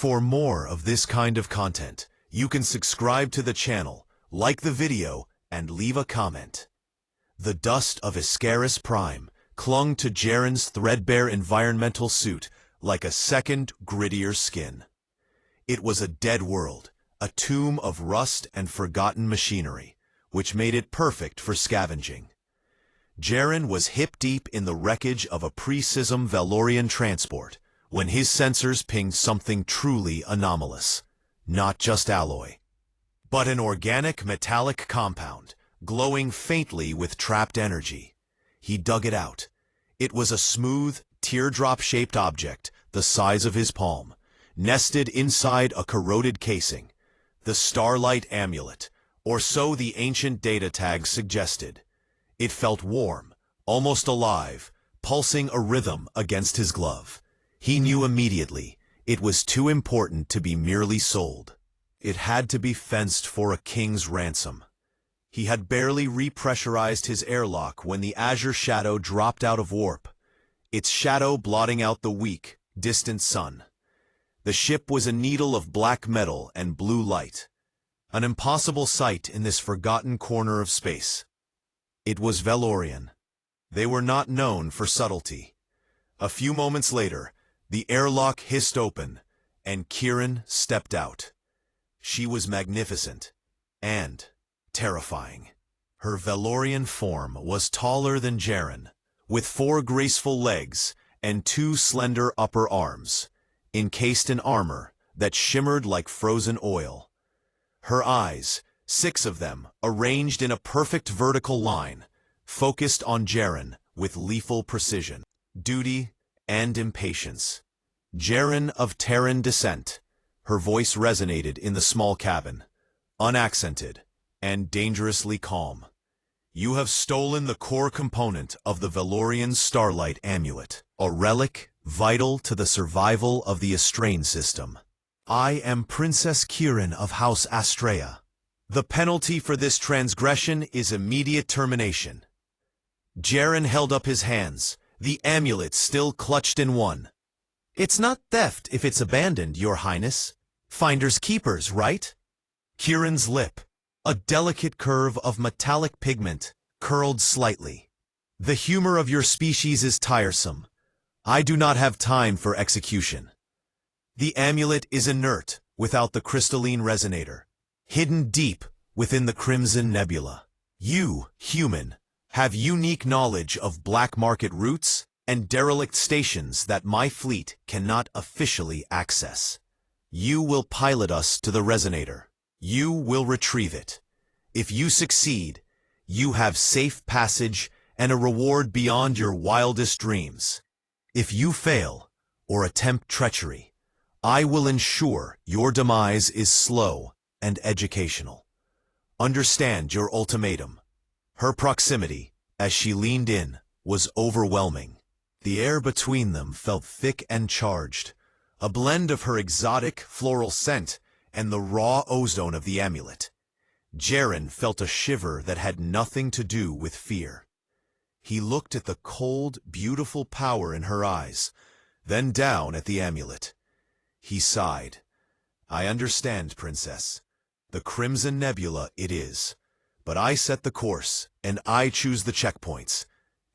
For more of this kind of content, you can subscribe to the channel, like the video, and leave a comment. The dust of Iscaris Prime clung to Jaren's threadbare environmental suit like a second, grittier skin. It was a dead world, a tomb of rust and forgotten machinery, which made it perfect for scavenging. Jaren was hip-deep in the wreckage of a pre-schism Valorian transport when his sensors pinged something truly anomalous. Not just alloy, but an organic metallic compound, glowing faintly with trapped energy. He dug it out. It was a smooth, teardrop-shaped object the size of his palm, nested inside a corroded casing. The Starlight Amulet, or so the ancient data tags suggested. It felt warm, almost alive, pulsing a rhythm against his glove. He knew immediately it was too important to be merely sold. It had to be fenced for a king's ransom. He had barely repressurized his airlock when the Azure Shadow dropped out of warp, its shadow blotting out the weak, distant sun. The ship was a needle of black metal and blue light, an impossible sight in this forgotten corner of space. It was Valorian. They were not known for subtlety. A few moments later, the airlock hissed open, and Kieran stepped out. She was magnificent and terrifying. Her Valorian form was taller than Jaren, with 4 graceful legs and 2 slender upper arms, encased in armor that shimmered like frozen oil. Her eyes, 6 of them, arranged in a perfect vertical line, focused on Jaren with lethal precision, duty, and impatience. Jaren of Terran descent. Her voice resonated in the small cabin, unaccented and dangerously calm. You have stolen the core component of the Valorian Starlight Amulet, a relic vital to the survival of the Astrain system. I am Princess Kieran of House Astrea. The penalty for this transgression is immediate termination. Jaren held up his hands, the amulet still clutched in one. It's not theft if it's abandoned, Your Highness. Finders keepers, right? Kieran's lip, a delicate curve of metallic pigment, curled slightly. The humor of your species is tiresome. I do not have time for execution. The amulet is inert without the crystalline resonator, hidden deep within the Crimson Nebula. You, human, have unique knowledge of black market routes and derelict stations that my fleet cannot officially access. You will pilot us to the resonator. You will retrieve it. If you succeed, you have safe passage and a reward beyond your wildest dreams. If you fail or attempt treachery, I will ensure your demise is slow and educational. Understand your ultimatum. Her proximity, as she leaned in, was overwhelming. The air between them felt thick and charged, a blend of her exotic floral scent and the raw ozone of the amulet. Jaren felt a shiver that had nothing to do with fear. He looked at the cold, beautiful power in her eyes, then down at the amulet. He sighed. I understand, Princess. The Crimson Nebula it is. But I set the course, and I choose the checkpoints.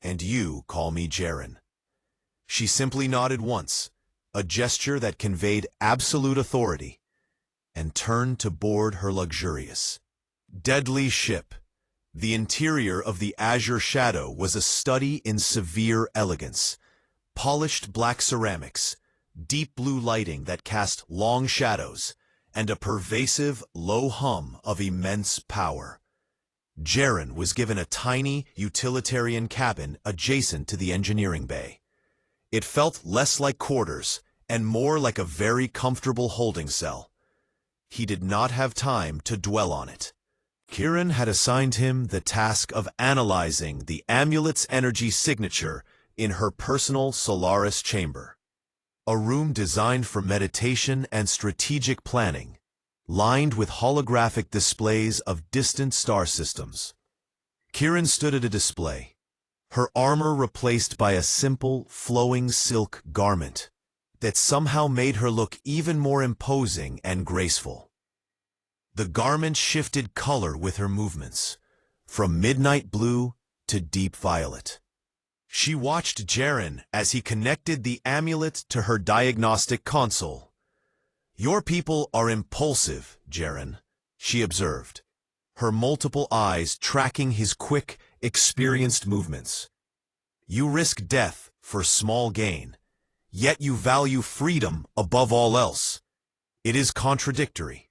And you call me Jaren. She simply nodded once, a gesture that conveyed absolute authority, and turned to board her luxurious, deadly ship. The interior of the Azure Shadow was a study in severe elegance. Polished black ceramics, deep blue lighting that cast long shadows, and a pervasive, low hum of immense power. Jaren was given a tiny, utilitarian cabin adjacent to the engineering bay. It felt less like quarters and more like a very comfortable holding cell. He did not have time to dwell on it. Kieran had assigned him the task of analyzing the amulet's energy signature in her personal Solaris chamber, a room designed for meditation and strategic planning, lined with holographic displays of distant star systems. Kieran stood at a display, her armor replaced by a simple, flowing silk garment, that somehow made her look even more imposing and graceful. The garment shifted color with her movements, from midnight blue to deep violet. She watched Jaren as he connected the amulet to her diagnostic console. "Your people are impulsive, Jaren," she observed, her multiple eyes tracking his quick, experienced movements. "You risk death for small gain, yet you value freedom above all else. It is contradictory."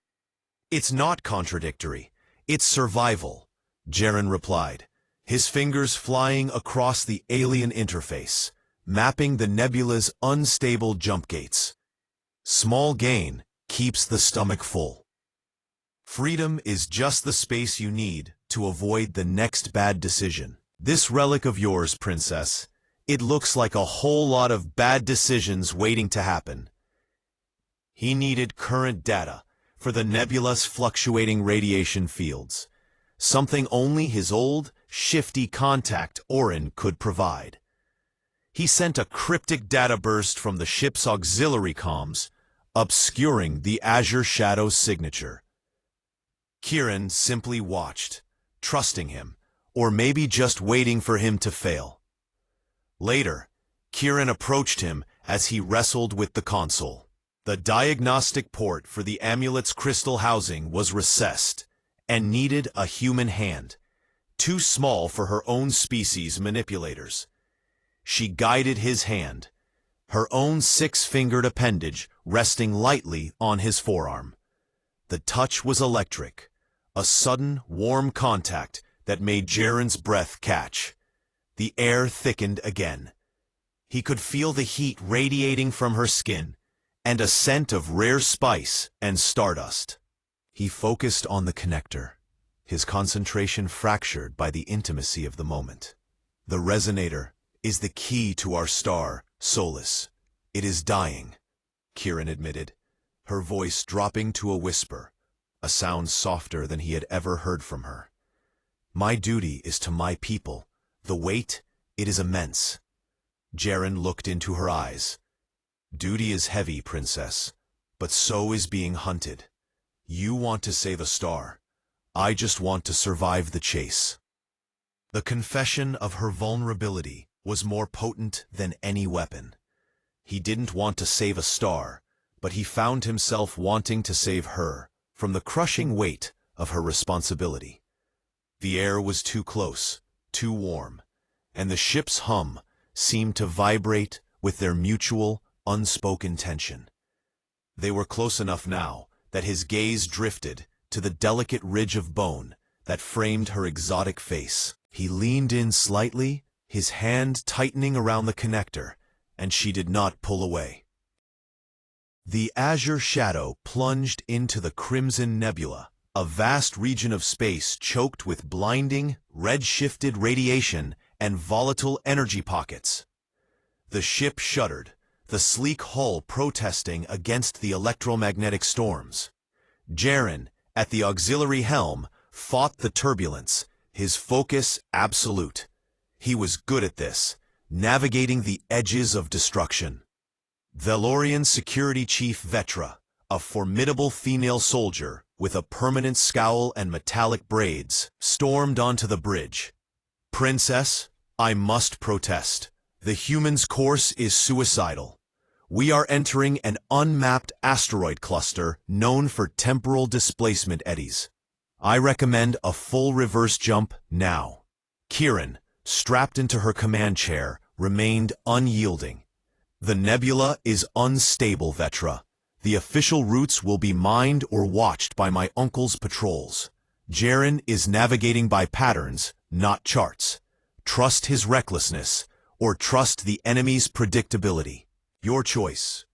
"It's not contradictory, it's survival," Jaren replied, his fingers flying across the alien interface, mapping the nebula's unstable jump gates. "Small gain keeps the stomach full. Freedom is just the space you need to avoid the next bad decision. This relic of yours, Princess, it looks like a whole lot of bad decisions waiting to happen." He needed current data for the nebula's fluctuating radiation fields, something only his old, shifty contact Orin could provide. He sent a cryptic data burst from the ship's auxiliary comms, obscuring the Azure Shadow's signature. Kieran simply watched, trusting him, or maybe just waiting for him to fail. Later, Kieran approached him as he wrestled with the console. The diagnostic port for the amulet's crystal housing was recessed and needed a human hand, too small for her own species' manipulators. She guided his hand, her own six-fingered appendage resting lightly on his forearm. The touch was electric, a sudden, warm contact that made Jaren's breath catch. The air thickened again. He could feel the heat radiating from her skin, and a scent of rare spice and stardust. He focused on the connector, his concentration fractured by the intimacy of the moment. "The resonator is the key to our star, Solus. It is dying," Kieran admitted, her voice dropping to a whisper, a sound softer than he had ever heard from her. "My duty is to my people. The weight, it is immense." Jaren looked into her eyes. "Duty is heavy, Princess, but so is being hunted. You want to save a star. I just want to survive the chase." The confession of her vulnerability was more potent than any weapon. He didn't want to save a star, but he found himself wanting to save her from the crushing weight of her responsibility. The air was too close, too warm, and the ship's hum seemed to vibrate with their mutual, unspoken tension. They were close enough now that his gaze drifted to the delicate ridge of bone that framed her exotic face. He leaned in slightly, his hand tightening around the connector, and she did not pull away. The Azure Shadow plunged into the Crimson Nebula, a vast region of space choked with blinding, red-shifted radiation and volatile energy pockets. The ship shuddered, the sleek hull protesting against the electromagnetic storms. Jaren, at the auxiliary helm, fought the turbulence, his focus absolute. He was good at this, navigating the edges of destruction. Valorian Security Chief Vetra, a formidable female soldier with a permanent scowl and metallic braids, stormed onto the bridge. "Princess, I must protest. The human's course is suicidal. We are entering an unmapped asteroid cluster known for temporal displacement eddies. I recommend a full reverse jump now." Kieran, strapped into her command chair, remained unyielding. "The nebula is unstable, Vetra. The official routes will be mined or watched by my uncle's patrols. Jaren is navigating by patterns, not charts. Trust his recklessness, or trust the enemy's predictability. Your choice."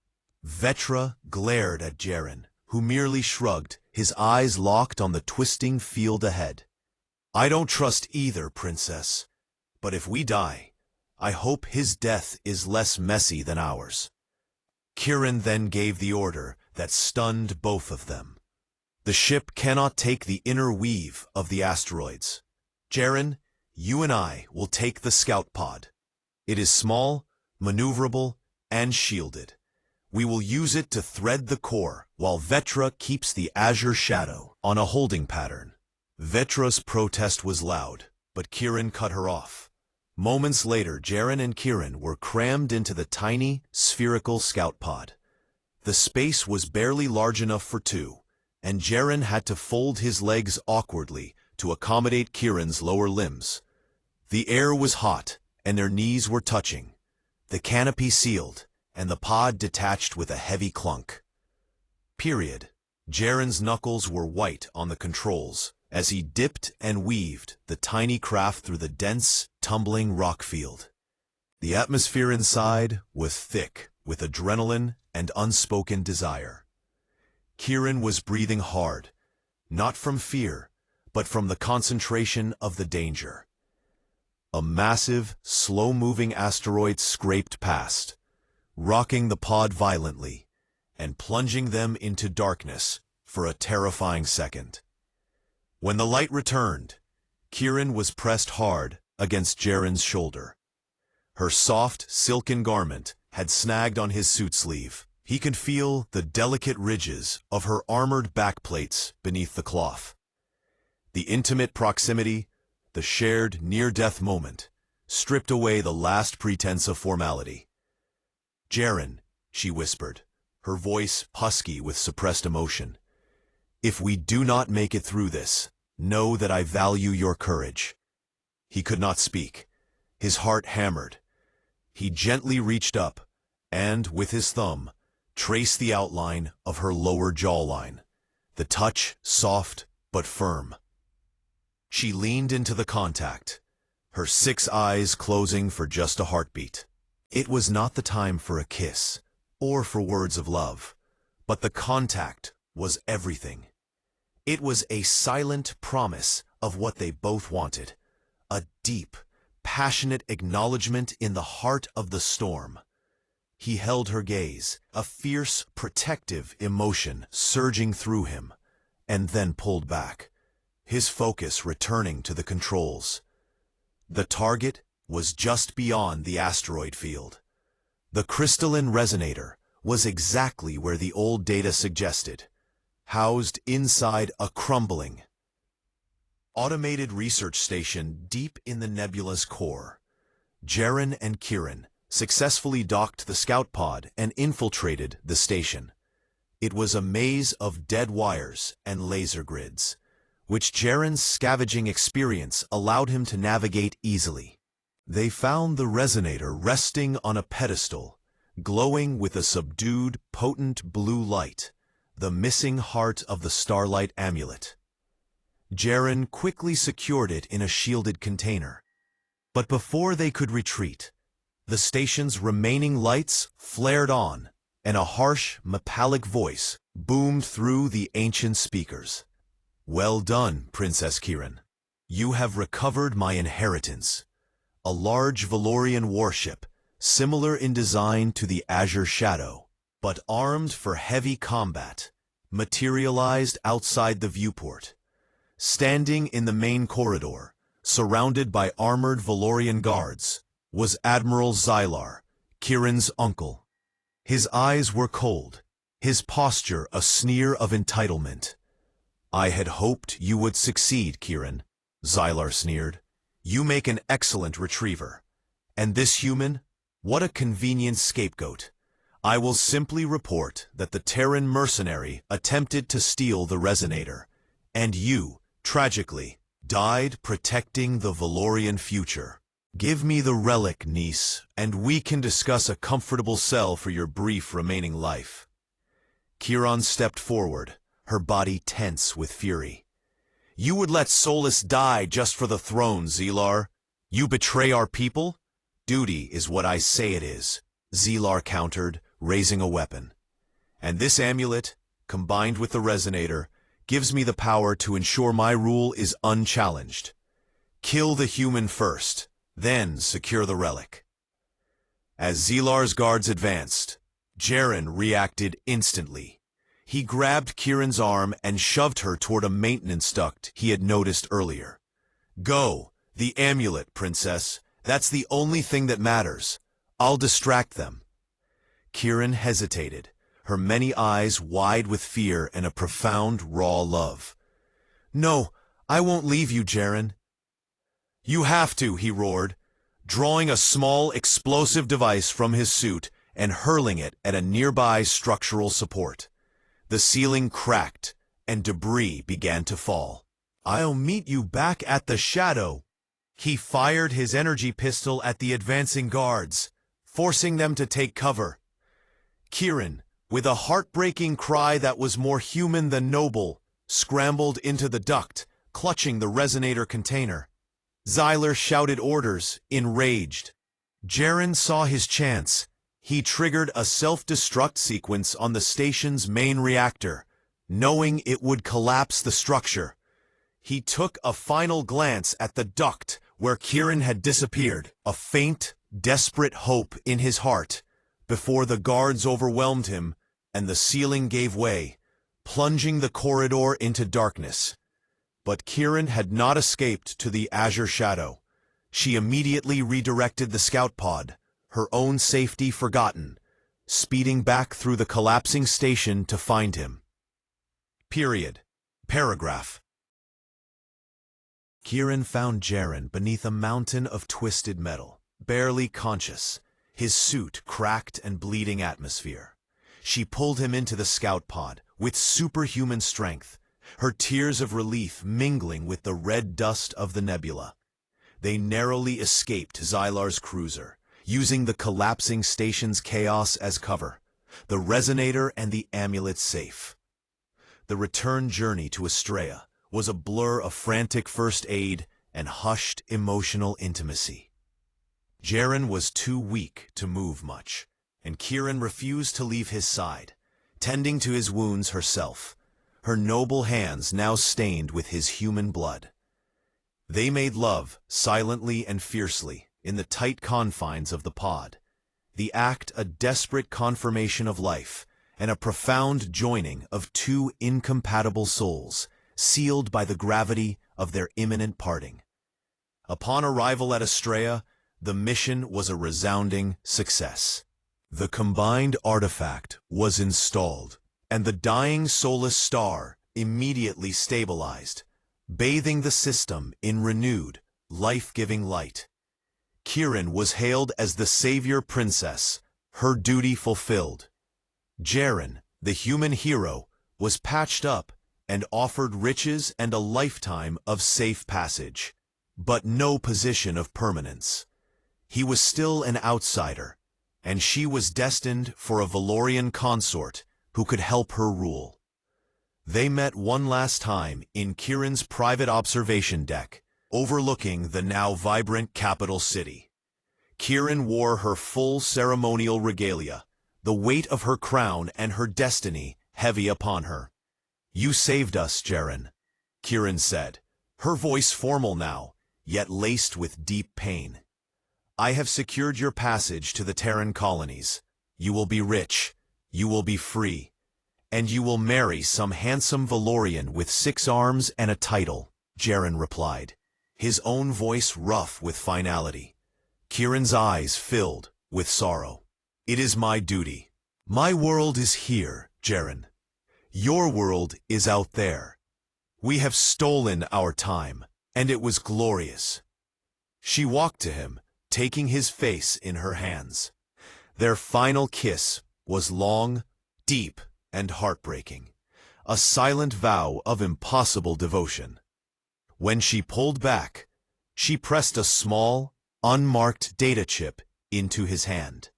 Vetra glared at Jaren, who merely shrugged, his eyes locked on the twisting field ahead. "I don't trust either, Princess. But if we die, I hope his death is less messy than ours." Kieran then gave the order that stunned both of them. "The ship cannot take the inner weave of the asteroids. Jaren, you and I will take the scout pod. It is small, maneuverable, and shielded. We will use it to thread the core, while Vetra keeps the azure shadow on a holding pattern. Vetra's protest was loud, but Kieran cut her off. Moments later, Jaren and Kieran were crammed into the tiny, spherical scout pod. The space was barely large enough for two, and Jaren had to fold his legs awkwardly to accommodate Kieran's lower limbs. The air was hot, and their knees were touching. The canopy sealed, and the pod detached with a heavy clunk. Jaren's knuckles were white on the controls as he dipped and weaved the tiny craft through the dense, tumbling rock field. The atmosphere inside was thick with adrenaline and unspoken desire. Kieran was breathing hard, not from fear, but from the concentration of the danger. A massive, slow-moving asteroid scraped past, rocking the pod violently and plunging them into darkness for a terrifying second. When the light returned, Kieran was pressed hard against Jaren's shoulder. Her soft, silken garment had snagged on his suit sleeve. He could feel the delicate ridges of her armored backplates beneath the cloth. The intimate proximity, the shared near-death moment, stripped away the last pretense of formality. "Jaren," she whispered, her voice husky with suppressed emotion. "If we do not make it through this, know that I value your courage." He could not speak. His heart hammered. He gently reached up, and, with his thumb, traced the outline of her lower jawline, the touch soft but firm. She leaned into the contact, her 6 eyes closing for just a heartbeat. It was not the time for a kiss, or for words of love, but the contact was everything. It was a silent promise of what they both wanted, a deep, passionate acknowledgement in the heart of the storm. He held her gaze, a fierce, protective emotion surging through him, and then pulled back, his focus returning to the controls. The target was just beyond the asteroid field. The crystalline resonator was exactly where the old data suggested, housed inside a crumbling, automated research station deep in the nebula's core. Jaren and Kieran successfully docked the scout pod and infiltrated the station. It was a maze of dead wires and laser grids, which Jaren's scavenging experience allowed him to navigate easily. They found the resonator resting on a pedestal, glowing with a subdued, potent blue light, the missing heart of the Starlight Amulet. Jaren quickly secured it in a shielded container. But before they could retreat, the station's remaining lights flared on, and a harsh, metallic voice boomed through the ancient speakers. "Well done, Princess Kieran. You have recovered my inheritance." A large Valorian warship, similar in design to the Azure Shadow, but armed for heavy combat, materialized outside the viewport. Standing in the main corridor, surrounded by armored Valorian guards, was Admiral Xylar, Kieran's uncle. His eyes were cold, his posture a sneer of entitlement. "I had hoped you would succeed, Kieran," Xylar sneered. "You make an excellent retriever. And this human? What a convenient scapegoat. I will simply report that the Terran mercenary attempted to steal the resonator, and you, tragically, died protecting the Valorian future. Give me the relic, niece, and we can discuss a comfortable cell for your brief remaining life." Kieran stepped forward, her body tense with fury. "You would let Solus die just for the throne, Xylar? You betray our people? Duty is what I say it is," Xylar countered, raising a weapon. "And this amulet, combined with the resonator, gives me the power to ensure my rule is unchallenged. Kill the human first, then secure the relic." As Xylar's guards advanced, Jaren reacted instantly. He grabbed Kieran's arm and shoved her toward a maintenance duct he had noticed earlier. "Go, the amulet, princess. That's the only thing that matters. I'll distract them." Kieran hesitated, her many eyes wide with fear and a profound, raw love. "No, I won't leave you, Jaren." "You have to," he roared, drawing a small explosive device from his suit and hurling it at a nearby structural support. The ceiling cracked, and debris began to fall. "I'll meet you back at the shadow." He fired his energy pistol at the advancing guards, forcing them to take cover. Kieran, with a heartbreaking cry that was more human than noble, scrambled into the duct, clutching the resonator container. Xyler shouted orders, enraged. Jaren saw his chance. He triggered a self-destruct sequence on the station's main reactor, knowing it would collapse the structure. He took a final glance at the duct where Kieran had disappeared, a faint, desperate hope in his heart, before the guards overwhelmed him and the ceiling gave way, plunging the corridor into darkness. But Kieran had not escaped to the azure shadow. She immediately redirected the scout pod, her own safety forgotten, speeding back through the collapsing station to find him. Period. Paragraph. Kieran found Jaren beneath a mountain of twisted metal, barely conscious, his suit cracked and bleeding atmosphere. She pulled him into the scout pod with superhuman strength, her tears of relief mingling with the red dust of the nebula. They narrowly escaped Xylar's cruiser, using the collapsing station's chaos as cover, the resonator and the amulet safe. The return journey to Estrella was a blur of frantic first aid and hushed emotional intimacy. Jaren was too weak to move much, and Kieran refused to leave his side, tending to his wounds herself, her noble hands now stained with his human blood. They made love, silently and fiercely, in the tight confines of the pod, the act a desperate confirmation of life, and a profound joining of two incompatible souls, sealed by the gravity of their imminent parting. Upon arrival at Estrella, the mission was a resounding success. The combined artifact was installed, and the dying soulless star immediately stabilized, bathing the system in renewed, life-giving light. Kieran was hailed as the savior princess, her duty fulfilled. Jaren, the human hero, was patched up and offered riches and a lifetime of safe passage, but no position of permanence. He was still an outsider, and she was destined for a Valorian consort who could help her rule. They met one last time in Kieran's private observation deck, overlooking the now vibrant capital city. Kieran wore her full ceremonial regalia, the weight of her crown and her destiny heavy upon her. "You saved us, Jaren," Kieran said, her voice formal now, yet laced with deep pain. "I have secured your passage to the Terran colonies. You will be rich, you will be free, and you will marry some handsome Valorian with 6 arms and a title," Jaren replied, his own voice rough with finality. Kieran's eyes filled with sorrow. "It is my duty. My world is here, Jaren. Your world is out there. We have stolen our time, and it was glorious." She walked to him, taking his face in her hands. Their final kiss was long, deep, and heartbreaking, a silent vow of impossible devotion. When she pulled back, she pressed a small, unmarked data chip into his hand.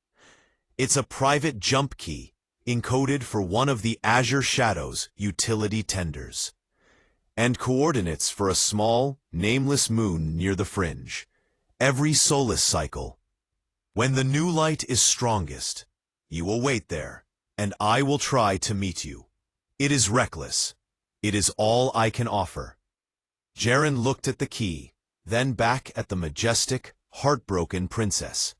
"It's a private jump key, encoded for one of the Azure Shadow's utility tenders, and coordinates for a small, nameless moon near the fringe. Every Solus cycle. When the new light is strongest, you will wait there, and I will try to meet you. It is reckless. It is all I can offer." Jaren looked at the key, then back at the majestic, heartbroken princess.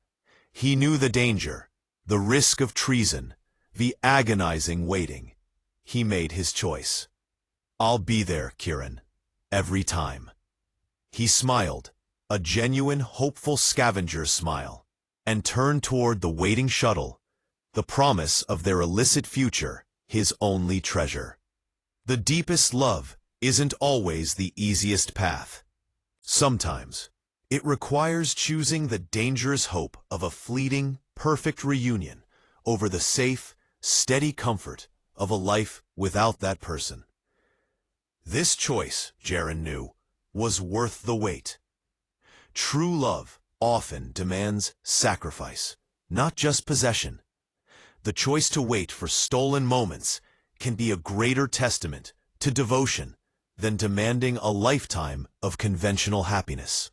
He knew the danger, the risk of treason, the agonizing waiting. He made his choice. "I'll be there, Kieran. Every time." He smiled, a genuine, hopeful scavenger's smile, and turned toward the waiting shuttle, the promise of their illicit future his only treasure. The deepest love isn't always the easiest path. Sometimes, it requires choosing the dangerous hope of a fleeting, perfect reunion over the safe, steady comfort of a life without that person. This choice, Jaren knew, was worth the wait. True love often demands sacrifice, not just possession. The choice to wait for stolen moments can be a greater testament to devotion than demanding a lifetime of conventional happiness.